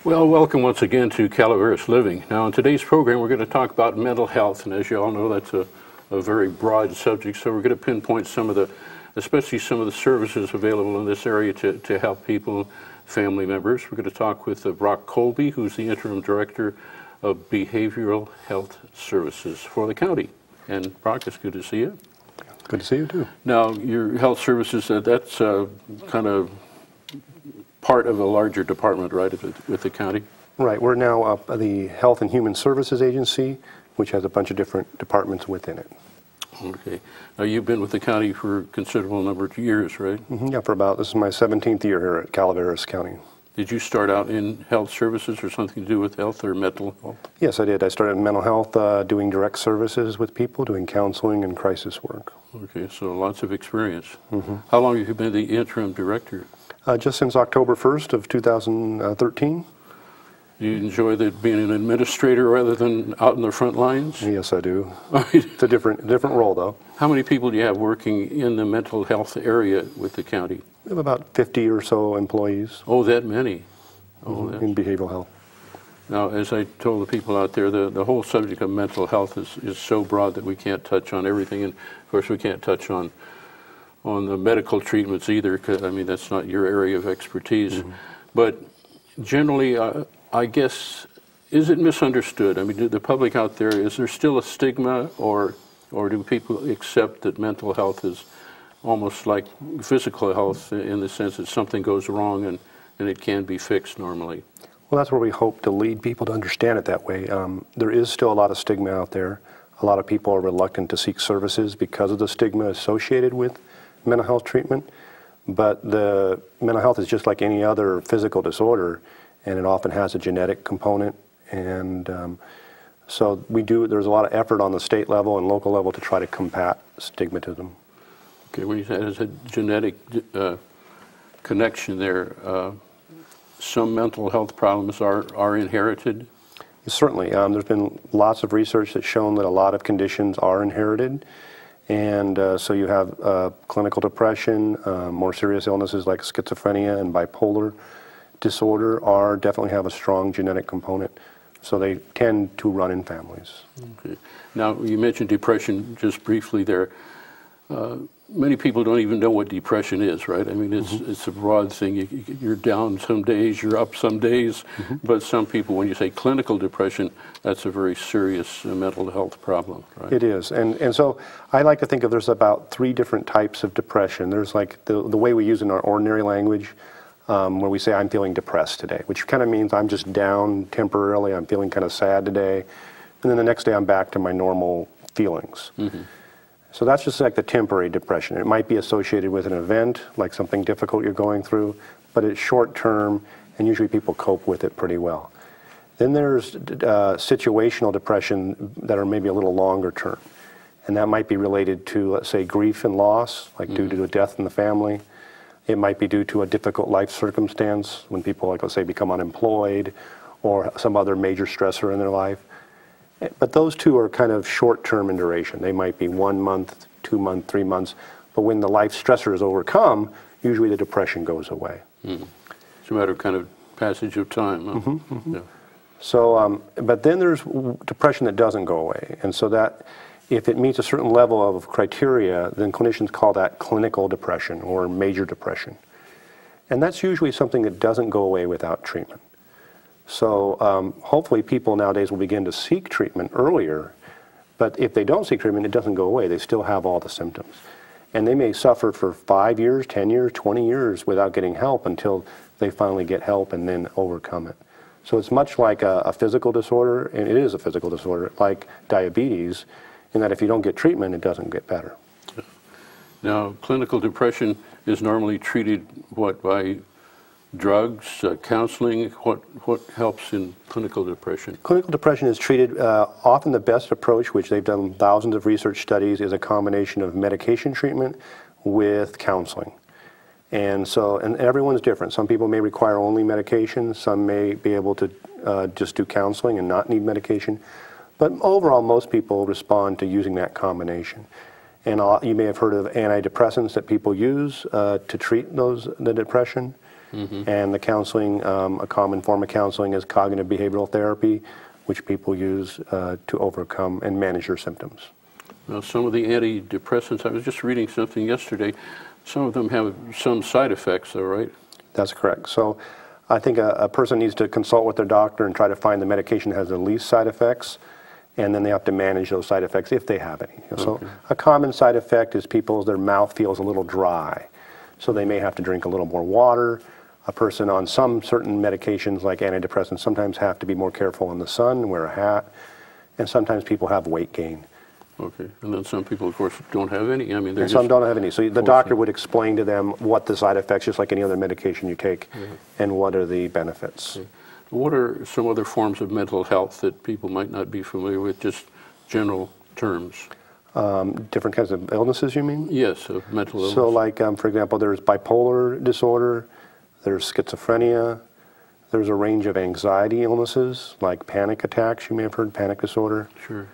Well, welcome once again to Calaveras Living. Now, in today's program, we're going to talk about mental health, and as you all know, that's a very broad subject, so we're going to pinpoint especially some of the services available in this area to help people, family members. We're going to talk with Brock Colby, who's the Interim Director of Behavioral Health Services for the county. And Brock, it's good to see you. Good to see you, too. Now, your health services, that's kind of part of a larger department, right, with the county? Right. We're now the Health and Human Services Agency, which has a bunch of different departments within it. Okay. Now, you've been with the county for a considerable number of years, right? Mm-hmm. Yeah, this is my 17th year here at Calaveras County. Did you start out in health services or something to do with health or mental health? Yes, I did. I started in mental health, doing direct services with people, doing counseling and crisis work. Okay, so lots of experience. Mm-hmm. How long have you been the interim director? Just since October 1st of 2013. Do you enjoy being an administrator rather than out in the front lines? Yes, I do. It's a different role, though. How many people do you have working in the mental health area with the county? We have about 50 or so employees. Oh, that many? Oh, in behavioral health. Now, as I told the people out there, the whole subject of mental health is so broad that we can't touch on everything, and of course we can't touch on the medical treatments either, because I mean that's not your area of expertise. Mm-hmm. But generally, I guess, is it misunderstood? I mean, do the public out there, is there still a stigma, or do people accept that mental health is almost like physical health in the sense that something goes wrong and it can be fixed normally? Well, that's where we hope to lead people to understand it that way. There is still a lot of stigma out there. A lot of people are reluctant to seek services because of the stigma associated with mental health treatment. But the mental health is just like any other physical disorder, and it often has a genetic component. And so there's a lot of effort on the state level and local level to try to combat stigmatism. Okay, when you say there's a genetic connection there, some mental health problems are inherited? Certainly. There's been lots of research that's shown that a lot of conditions are inherited. And so you have clinical depression, more serious illnesses like schizophrenia and bipolar disorder definitely have a strong genetic component. So they tend to run in families. Okay. Now, you mentioned depression just briefly there. Many people don't even know what depression is, right? I mean, it's a broad thing. You're down some days, you're up some days, but some people, when you say clinical depression, that's a very serious mental health problem, right? It is, and so I like to think of there's about 3 different types of depression. There's like the way we use in our ordinary language, where we say, I'm feeling depressed today, which kind of means I'm just down temporarily, I'm feeling kind of sad today, and then the next day I'm back to my normal feelings. Mm-hmm. So that's just like the temporary depression. It might be associated with an event, like something difficult you're going through, but it's short term, and usually people cope with it pretty well. Then there's situational depression that are maybe a little longer term, and that might be related to, let's say, grief and loss, like due to a death in the family. It might be due to a difficult life circumstance, when people, like, let's say, become unemployed, or some other major stressor in their life. But those 2 are kind of short-term in duration. They might be 1 month, 2 months, 3 months. But when the life stressor is overcome, usually the depression goes away. It's a matter of kind of passage of time. Huh? Yeah. So, but then there's depression that doesn't go away. And so that, if it meets a certain level of criteria, then clinicians call that clinical depression or major depression. And that's usually something that doesn't go away without treatment. So hopefully people nowadays will begin to seek treatment earlier, but if they don't seek treatment, it doesn't go away. They still have all the symptoms. And they may suffer for 5 years, 10 years, 20 years without getting help until they finally get help and then overcome it. So it's much like a physical disorder, and it is a physical disorder, like diabetes, in that if you don't get treatment, it doesn't get better. Now, clinical depression is normally treated, by drugs, counseling? What helps in clinical depression? Clinical depression is treated, often the best approach, which they've done thousands of research studies, is a combination of medication treatment with counseling. And so, and everyone's different. Some people may require only medication, some may be able to just do counseling and not need medication. But overall, most people respond to using that combination. And you may have heard of antidepressants that people use to treat the depression. And the counseling, a common form of counseling is cognitive behavioral therapy, which people use to overcome and manage their symptoms. Now, some of the antidepressants, I was just reading something yesterday, some of them have some side effects, though, right? That's correct. So I think a person needs to consult with their doctor and try to find the medication that has the least side effects, and then they have to manage those side effects if they have any. So a common side effect is their mouth feels a little dry, so they may have to drink a little more water. A person on some certain medications like antidepressants sometimes have to be more careful in the sun, wear a hat, and sometimes people have weight gain. Okay, and then some people, of course, don't have any. I mean, And some don't have any. So the doctor would explain to them what the side effects, just like any other medication you take, and what are the benefits. What are some other forms of mental health that people might not be familiar with, just general terms? Different kinds of illnesses, you mean? Yes, of mental illness. So like, for example, there's bipolar disorder, there's schizophrenia, there's a range of anxiety illnesses, like panic attacks, you may have heard, panic disorder. Sure.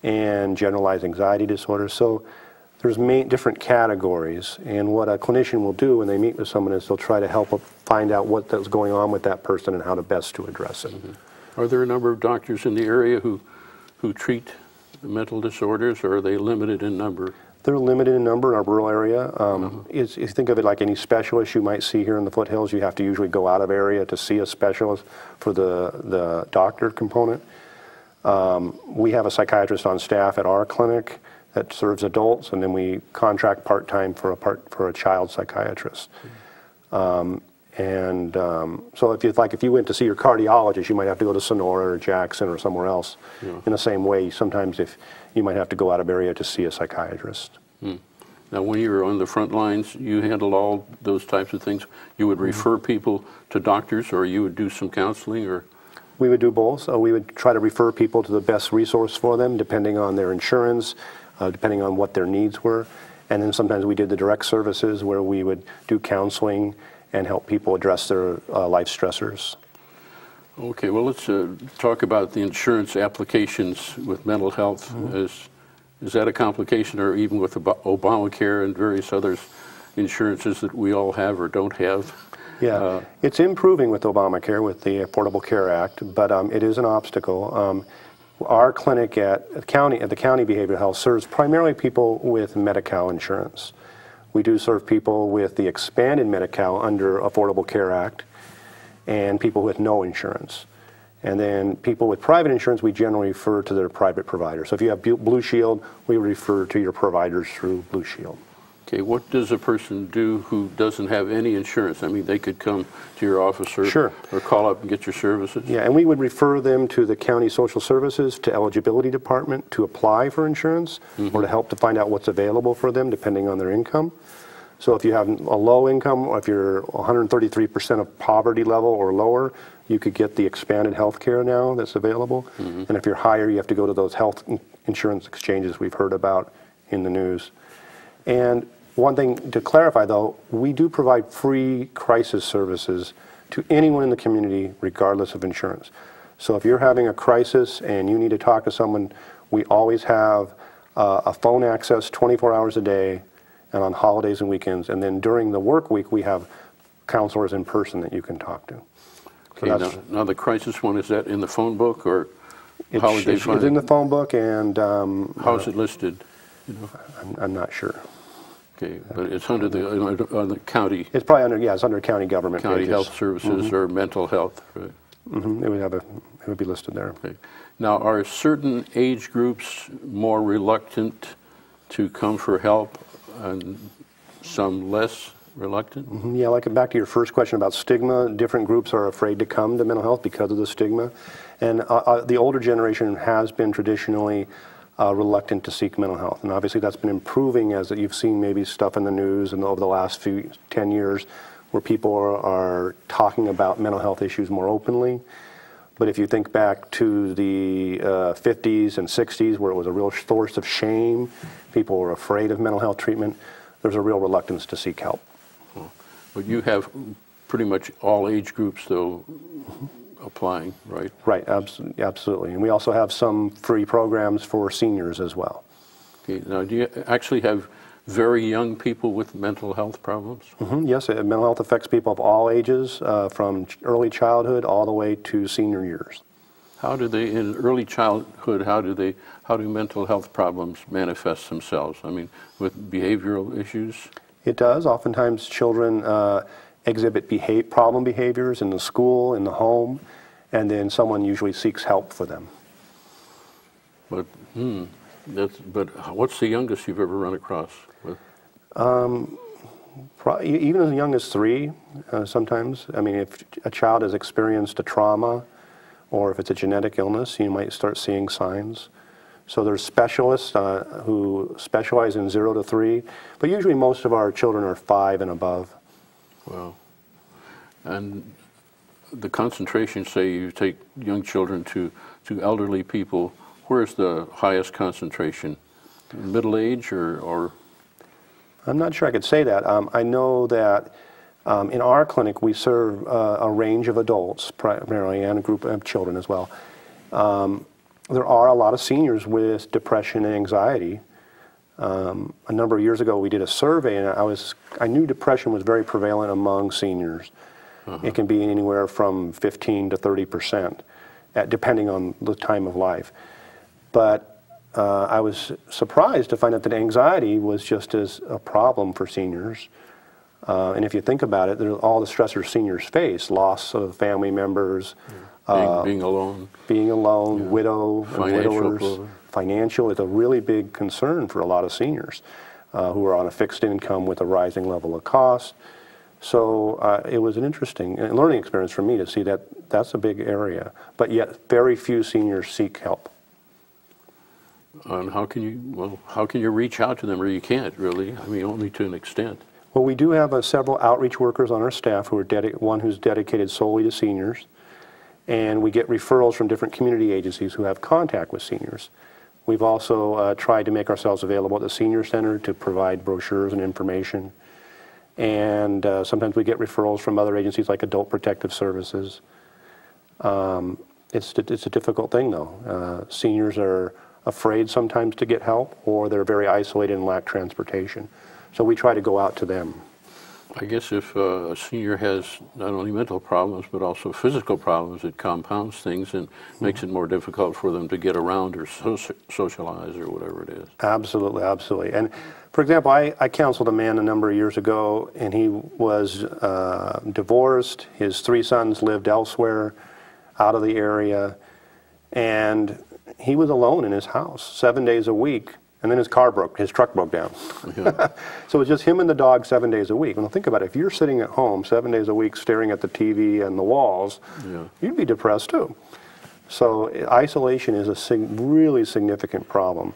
And generalized anxiety disorder. So there's different categories, and what a clinician will do when they meet with someone is they'll try to help find out what's going on with that person and how to best to address it. Are there a number of doctors in the area who treat mental disorders, or are they limited in number? They're limited in number in our rural area. If you think of it like any specialist you might see here in the foothills, you have to usually go out of area to see a specialist for the doctor component. We have a psychiatrist on staff at our clinic that serves adults, and then we contract part-time for a child psychiatrist. So if you went to see your cardiologist, you might have to go to Sonora or Jackson or somewhere else. In the same way, sometimes if you might have to go out of area to see a psychiatrist. Now, when you were on the front lines, you handled all those types of things. You would refer people to doctors, or you would do some counseling, or? We would do both. We would try to refer people to the best resource for them, depending on their insurance, depending on what their needs were. And then sometimes we did the direct services where we would do counseling and help people address their life stressors. Okay, well, let's talk about the insurance applications with mental health. Is that a complication, or even with Obamacare and various other insurances that we all have or don't have? Yeah, it's improving with Obamacare, with the Affordable Care Act, but it is an obstacle. Our clinic at the County Behavioral Health serves primarily people with Medi-Cal insurance. We do serve people with the expanded Medi-Cal under Affordable Care Act, and people with no insurance. And then people with private insurance, we generally refer to their private provider. So if you have Blue Shield, we refer to your providers through Blue Shield. Okay, what does a person do who doesn't have any insurance? I mean, they could come to your office or call up and get your services? Yeah, and we would refer them to the county social services, to eligibility department to apply for insurance or to help to find out what's available for them depending on their income. So if you have a low income, or if you're 133% of poverty level or lower, you could get the expanded health care now that's available. And if you're higher, you have to go to those health insurance exchanges we've heard about in the news. And one thing to clarify, though, we do provide free crisis services to anyone in the community, regardless of insurance. So if you're having a crisis and you need to talk to someone, we always have a phone access 24 hours a day, and on holidays and weekends. And then during the work week, we have counselors in person that you can talk to. So okay, now the crisis one, is that in the phone book, or how would they find it? It's in the phone book, and how is it listed? You know? I'm not sure. Okay, but it's under the county. It's probably under, yeah, it's under county government. County pages. Health Services or mental health, right? It would be listed there. Okay. Now, are certain age groups more reluctant to come for help, and some less reluctant? Yeah, like back to your first question about stigma, different groups are afraid to come to mental health because of the stigma. And the older generation has been traditionally reluctant to seek mental health. And obviously that's been improving as you've seen maybe stuff in the news and over the last 10 years where people are talking about mental health issues more openly. But if you think back to the 50s and 60s where it was a real source of shame, people were afraid of mental health treatment, there's a real reluctance to seek help. But you have pretty much all age groups, though, applying, right? Right, absolutely. And we also have some free programs for seniors as well. Okay, now do you actually have very young people with mental health problems? Yes, mental health affects people of all ages, from early childhood all the way to senior years. How do they, in early childhood, how do mental health problems manifest themselves? I mean, with behavioral issues? It does. Oftentimes children exhibit problem behaviors in the school, in the home, and then someone usually seeks help for them. But, but what's the youngest you've ever run across with? Even as young as 3, sometimes. I mean, if a child has experienced a trauma, or if it's a genetic illness, you might start seeing signs. So there's specialists who specialize in 0 to 3, but usually most of our children are 5 and above. Wow. And the concentration, say you take young children to elderly people, where's the highest concentration? Middle age or? I'm not sure I could say that. I know that in our clinic we serve a range of adults primarily and a group of children as well. There are a lot of seniors with depression and anxiety. A number of years ago we did a survey and I knew depression was very prevalent among seniors. It can be anywhere from 15 to 30%, depending on the time of life. But I was surprised to find out that anxiety was just as a problem for seniors. And if you think about it, all the stressors seniors face, loss of family members, being alone, yeah. Widow, financial widowers. problem. Financial is a really big concern for a lot of seniors who are on a fixed income with a rising level of cost. So it was an interesting learning experience for me to see that that's a big area, but yet very few seniors seek help. And how can you reach out to them, or you can't really? I mean, only to an extent. Well, we do have several outreach workers on our staff who are one who's dedicated solely to seniors, and we get referrals from different community agencies who have contact with seniors. We've also tried to make ourselves available at the Senior Center to provide brochures and information. And sometimes we get referrals from other agencies like Adult Protective Services. It's a difficult thing, though. Seniors are afraid sometimes to get help, or they're very isolated and lack transportation. So we try to go out to them. I guess if a senior has not only mental problems but also physical problems, it compounds things and makes it more difficult for them to get around or socialize or whatever it is. Absolutely, absolutely. And for example, I counseled a man a number of years ago, and he was divorced. His 3 sons lived elsewhere, out of the area, and he was alone in his house 7 days a week. And then his truck broke down. Yeah. So it was just him and the dog 7 days a week. And think about it, if you're sitting at home 7 days a week staring at the TV and the walls, yeah, you'd be depressed too. So isolation is a really significant problem.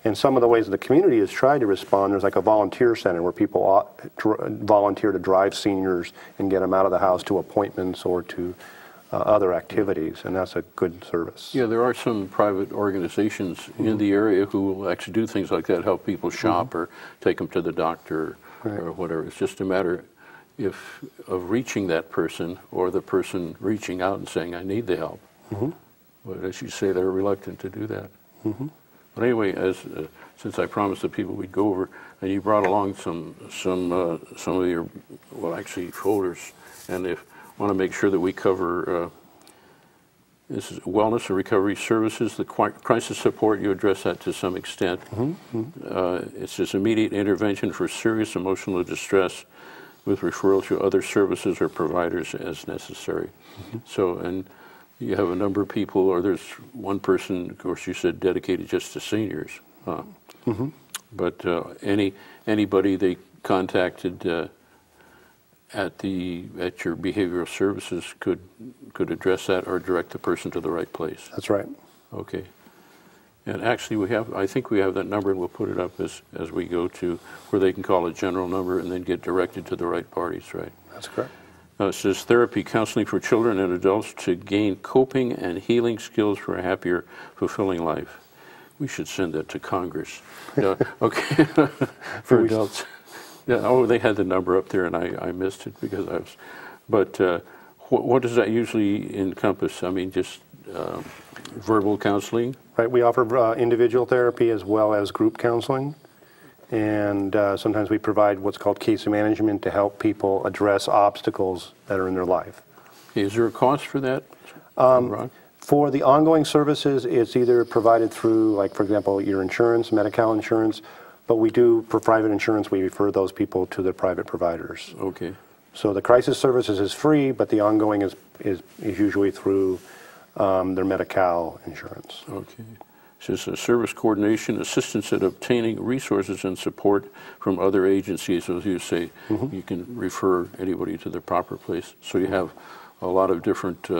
And some of the ways the community has tried to respond, there's like a volunteer center where people volunteer to drive seniors and get them out of the house to appointments or to other activities, and that's a good service. Yeah, there are some private organizations in the area who will actually do things like that, help people shop or take them to the doctor or whatever. It's just a matter of reaching that person, or the person reaching out and saying, I need the help. But as you say, they're reluctant to do that. But anyway, since I promised the people we'd go over, and you brought along some of your, well, actually folders, and if want to make sure that we cover this is wellness and recovery services, the crisis support, you address that to some extent. It's just immediate intervention for serious emotional distress with referral to other services or providers as necessary. So, and you have a number of people, or there's one person, of course you said dedicated just to seniors. But anybody they contacted at your behavioral services could address that or direct the person to the right place. That's right. Okay. And actually I think we have that number, and we'll put it up as we go to where they can call a general number and then get directed to the right parties, right? That's correct. It says therapy, counseling for children and adults to gain coping and healing skills for a happier, fulfilling life. We should send that to Congress. Okay. For adults. Yeah, oh, they had the number up there, and I missed it because I was. But what does that usually encompass? I mean, just verbal counseling? Right. We offer individual therapy as well as group counseling, and sometimes we provide what's called case management to help people address obstacles that are in their life. Is there a cost for that, Ron? For the ongoing services, it's either provided through, like, for example, your insurance, Medi-Cal insurance, but we do, for private insurance, we refer those people to the private providers. Okay. So the crisis services is free, but the ongoing is usually through their Medi-Cal insurance. Okay. It says service coordination, assistance at obtaining resources and support from other agencies. As you say, you can refer anybody to the proper place. So you have a lot of different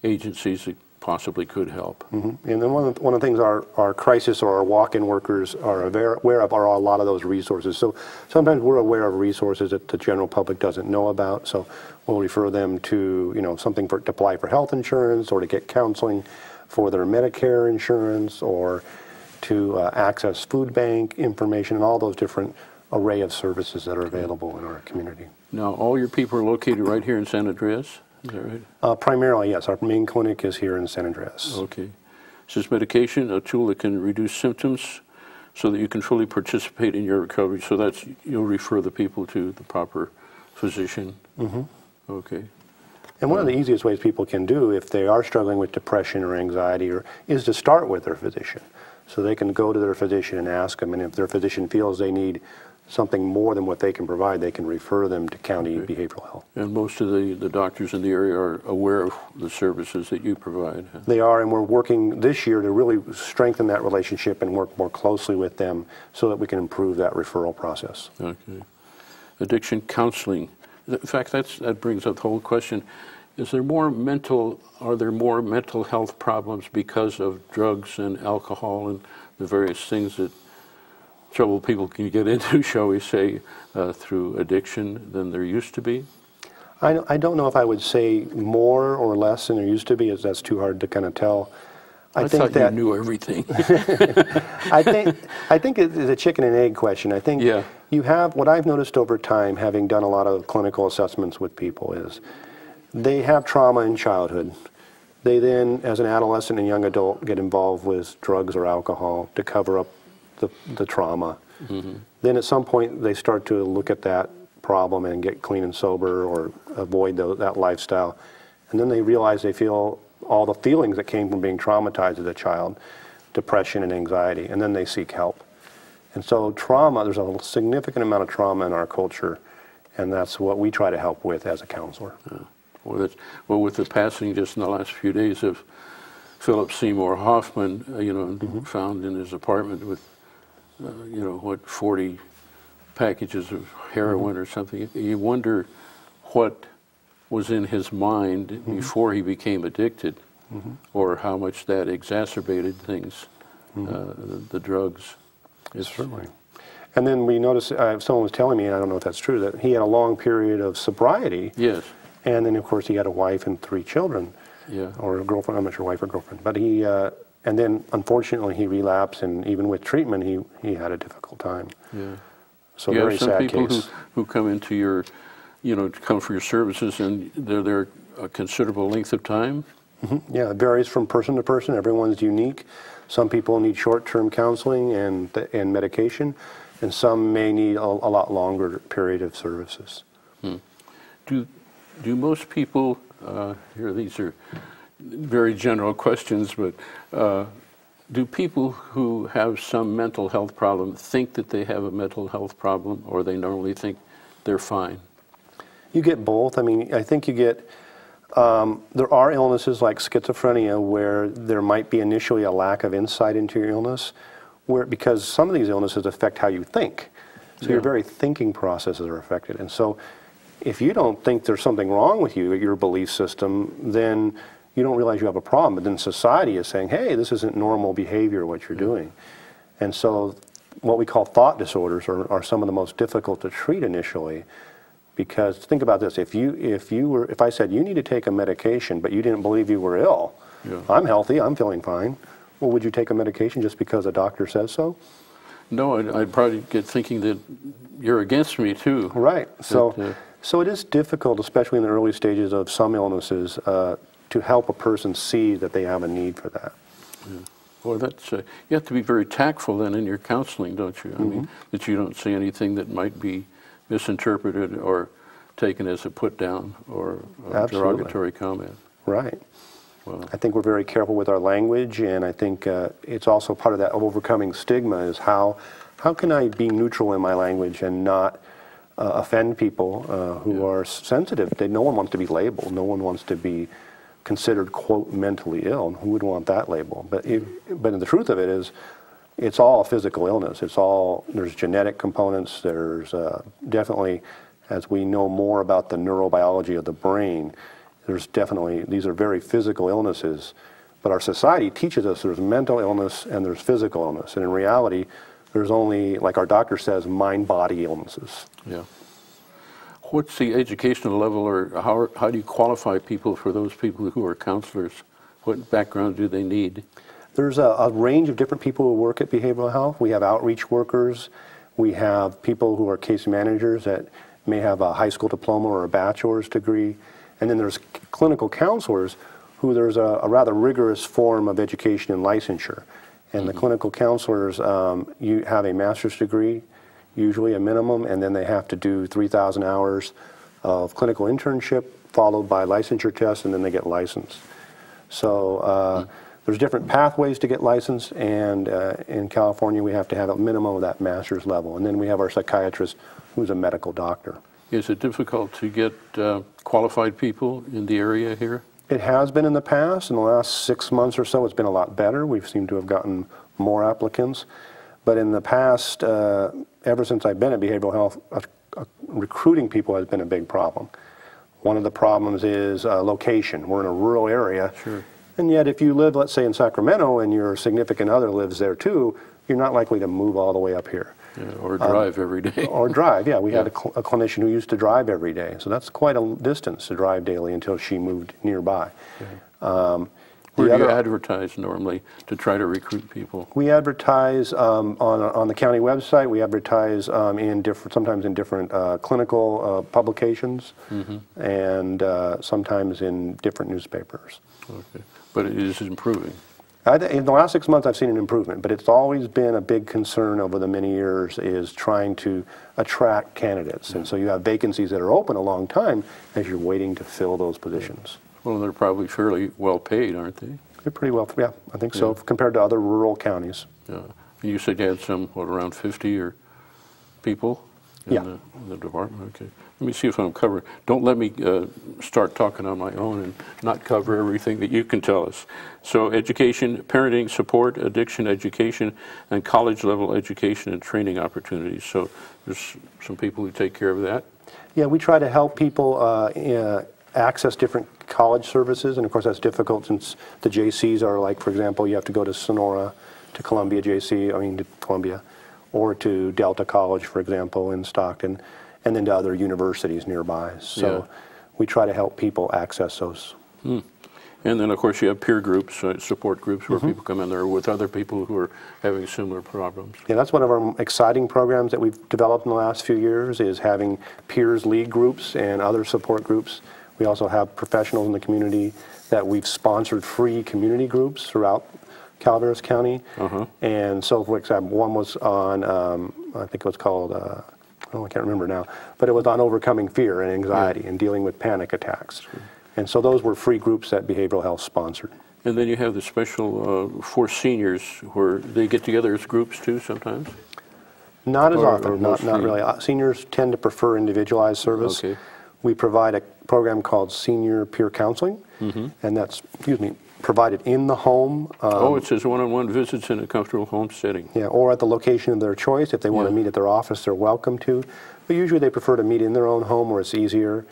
agencies that possibly could help. And then one of the things our crisis or our walk-in workers are aware of are a lot of those resources. So sometimes we're aware of resources that the general public doesn't know about. So we'll refer them to, you know, something to apply for health insurance or to get counseling for their Medicare insurance or to access food bank information and all those different array of services that are available in our community. Now, all your people are located right here in San Andreas? Is that right? Primarily, yes. Our main clinic is here in San Andreas. Okay. It says medication, a tool that can reduce symptoms so that you can fully participate in your recovery. So that's, you'll refer the people to the proper physician. Okay. And one of the easiest ways people can do if they are struggling with depression or anxiety is to start with their physician. So they can go to their physician and ask them, and if their physician feels they need something more than what they can provide, they can refer them to county behavioral health. And most of the doctors in the area are aware of the services that you provide? Huh? They are, and we're working this year to really strengthen that relationship and work more closely with them so that we can improve that referral process. Okay. Addiction counseling. In fact, that brings up the whole question. Are there more mental health problems because of drugs and alcohol and the various things that trouble people can get into, shall we say, through addiction than there used to be? I don't know if I would say more or less than there used to be, as that's too hard to kind of tell. I think thought that you knew everything. I think it's a chicken and egg question. I think you have, what I've noticed over time, having done a lot of clinical assessments with people, is they have trauma in childhood. They then, as an adolescent and young adult, get involved with drugs or alcohol to cover up the trauma. Then at some point they start to look at that problem and get clean and sober or avoid that lifestyle. And then they realize they feel all the feelings that came from being traumatized as a child, depression and anxiety, and then they seek help. And so trauma, there's a significant amount of trauma in our culture, and that's what we try to help with as a counselor. Well, with the passing just in the last few days of Philip Seymour Hoffman, found in his apartment with 40 packages of heroin or something. You wonder what was in his mind before he became addicted, or how much that exacerbated things, the drugs. Certainly. And then we noticed, someone was telling me, and I don't know if that's true, that he had a long period of sobriety. Yes. And then, of course, he had a wife and 3 children. Yeah. Or a girlfriend, I'm not sure, wife or girlfriend. But he, and then, unfortunately, he relapsed, and even with treatment, he had a difficult time. Yeah. So very sad case. You have some people who come into your, come for your services, and they're there a considerable length of time? Yeah, it varies from person to person. Everyone's unique. Some people need short-term counseling and medication, and some may need a lot longer period of services. Do most people, these are very general questions, but do people who have some mental health problem think that they have a mental health problem, or they normally think they're fine? You get both. I mean, I think you get, there are illnesses like schizophrenia where there might be initially a lack of insight into your illness, because some of these illnesses affect how you think. So your very thinking processes are affected. And so if you don't think there's something wrong with you, your belief system, then you don't realize you have a problem. But then society is saying, hey, this isn't normal behavior, what you're doing. And so what we call thought disorders are some of the most difficult to treat initially. Because think about this, if I said you need to take a medication, but you didn't believe you were ill, I'm healthy, I'm feeling fine, well, would you take a medication just because a doctor says so? No, I'd probably get thinking that you're against me too. Right. So it is difficult, especially in the early stages of some illnesses, to help a person see that they have a need for that. Well, that's you have to be very tactful then in your counseling, don't you? I mean, that you don't say anything that might be misinterpreted or taken as a put down or a derogatory comment. Right. Well, I think we're very careful with our language, and I think it's also part of that overcoming stigma is how can I be neutral in my language and not offend people who are sensitive. No one wants to be labeled. No one wants to be considered, quote, mentally ill. Who would want that label? But the truth of it is, it's all a physical illness. There's genetic components. There's definitely, as we know more about the neurobiology of the brain, these are very physical illnesses. But our society teaches us there's mental illness and there's physical illness. And in reality, there's only, like our doctor says, mind-body illnesses. Yeah. What's the educational level, or how do you qualify people for those people who are counselors? What background do they need? There's a range of different people who work at behavioral health. We have outreach workers. We have people who are case managers that may have a high school diploma or a bachelor's degree. And then there's clinical counselors who there's a rather rigorous form of education and licensure. And the clinical counselors, you have a master's degree, usually a minimum, and then they have to do 3,000 hours of clinical internship, followed by licensure tests, and then they get licensed. So there's different pathways to get licensed, and in California we have to have a minimum of that master's level. And then we have our psychiatrist who's a medical doctor. Is it difficult to get qualified people in the area here? It has been in the past. In the last 6 months or so, it's been a lot better. We've seemed to have gotten more applicants. But in the past, ever since I've been at behavioral health, recruiting people has been a big problem. One of the problems is location. We're in a rural area. Sure. And yet if you live, let's say, in Sacramento and your significant other lives there too, you're not likely to move all the way up here. Yeah, or drive every day. Or drive, yeah. We had a clinician who used to drive every day. So that's quite a distance to drive daily until she moved nearby. Yeah. Where do you advertise normally to try to recruit people? We advertise on the county website. We advertise sometimes in different clinical publications, and sometimes in different newspapers. Okay, but it is improving. In the last 6 months, I've seen an improvement, but it's always been a big concern over the many years is trying to attract candidates. And so you have vacancies that are open a long time as you're waiting to fill those positions. Well, they're probably fairly well paid, aren't they? They're pretty well, yeah, I think so, compared to other rural counties. Yeah. You said you had some, around 50 or people in the department? Okay. Let me see if I'm covered. Don't let me start talking on my own and not cover everything that you can tell us. So education, parenting, support, addiction education, and college-level education and training opportunities. So there's some people who take care of that? Yeah, we try to help people access different college services, and of course that's difficult since the JCs are like, for example, you have to go to Sonora, to Columbia to Columbia, or to Delta College, for example, in Stockton, and then to other universities nearby. So we try to help people access those. And then, of course, you have peer groups, support groups, where people come in there with other people who are having similar problems. Yeah, that's one of our exciting programs that we've developed in the last few years, is having peers lead groups and other support groups. We also have professionals in the community that we've sponsored free community groups throughout Calaveras County. And so, for example, one was on, I think it was called, I can't remember now, but it was on overcoming fear and anxiety and dealing with panic attacks. And so those were free groups that behavioral health sponsored. And then you have the special for seniors where they get together as groups too sometimes? Not as often, not really. Seniors tend to prefer individualized service. Okay. We provide a program called Senior Peer Counseling, and that's, provided in the home. It says one-on-one visits in a comfortable home setting. Yeah, or at the location of their choice. If they want to meet at their office, they're welcome to. But usually they prefer to meet in their own home where it's easier.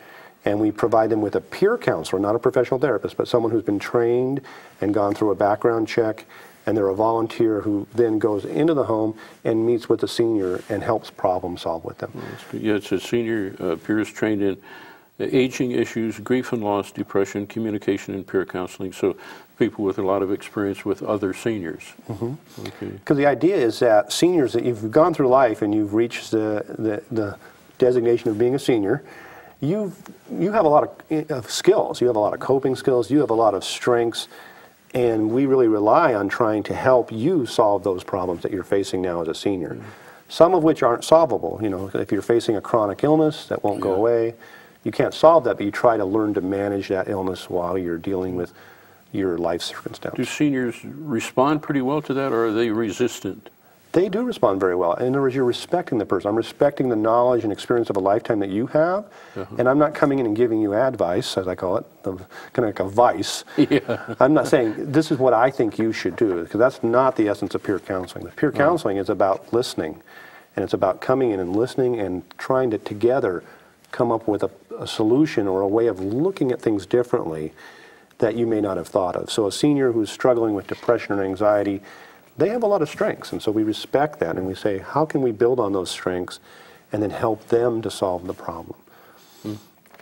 And we provide them with a peer counselor, not a professional therapist, but someone who's been trained and gone through a background check, and they're a volunteer who then goes into the home and meets with the senior and helps problem solve with them. Yeah, it's a senior peers trained in aging issues, grief and loss, depression, communication, and peer counseling. So people with a lot of experience with other seniors. Because the idea is that seniors, that you've gone through life and you've reached the designation of being a senior, you have a lot of skills. You have a lot of coping skills. You have a lot of strengths. And we really rely on trying to help you solve those problems that you're facing now as a senior. Some of which aren't solvable. You know, if you're facing a chronic illness that won't go away, you can't solve that, but you try to learn to manage that illness while you're dealing with your life circumstances. Do seniors respond pretty well to that, or are they resistant? They do respond very well. In other words, you're respecting the person. I'm respecting the knowledge and experience of a lifetime that you have, and I'm not coming in and giving you advice, as I call it, kind of like a vice. Yeah. I'm not saying this is what I think you should do, because that's not the essence of peer counseling. The peer counseling is about listening, and it's about coming in and listening and trying to together come up with a solution or a way of looking at things differently that you may not have thought of. So a senior who's struggling with depression or anxiety, they have a lot of strengths, and so we respect that, and we say, how can we build on those strengths and then help them to solve the problem?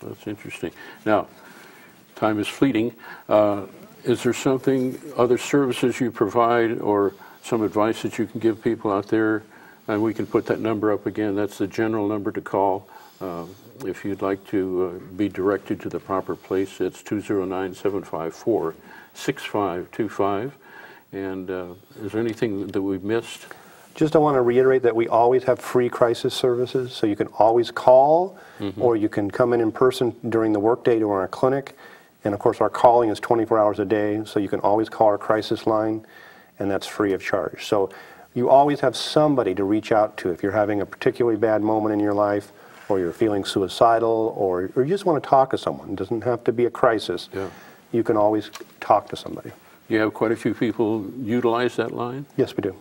That's interesting. Now, time is fleeting. Is there something, other services you provide or some advice that you can give people out there? And we can put that number up again. That's the general number to call. If you'd like to be directed to the proper place, it's 209-754-6525. And is there anything that we've missed? Just I want to reiterate that we always have free crisis services, so you can always call, or you can come in person during the workday to our clinic. And of course, our calling is 24 hours a day, so you can always call our crisis line, and that's free of charge. So you always have somebody to reach out to if you're having a particularly bad moment in your life, or you're feeling suicidal, or you just want to talk to someone. It doesn't have to be a crisis. Yeah. You can always talk to somebody. You have quite a few people utilize that line? Yes, we do.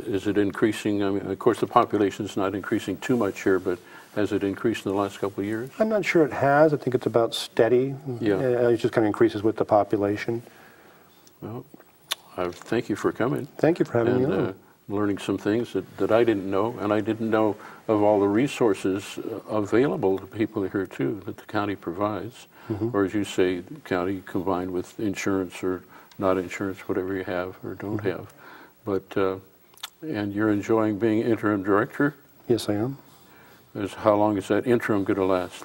Is it increasing? I mean, of course, the population is not increasing too much here, but has it increased in the last couple of years? I'm not sure it has. I think it's about steady. Yeah. It just kind of increases with the population. Well, thank you for coming. Thank you for having me and on. learning some things that I didn't know, and I didn't know of all the resources available to people here too that the county provides, or as you say, the county combined with insurance or not insurance, whatever you have or don't have. But and you're enjoying being interim director? Yes, I am. How long is that interim going to last?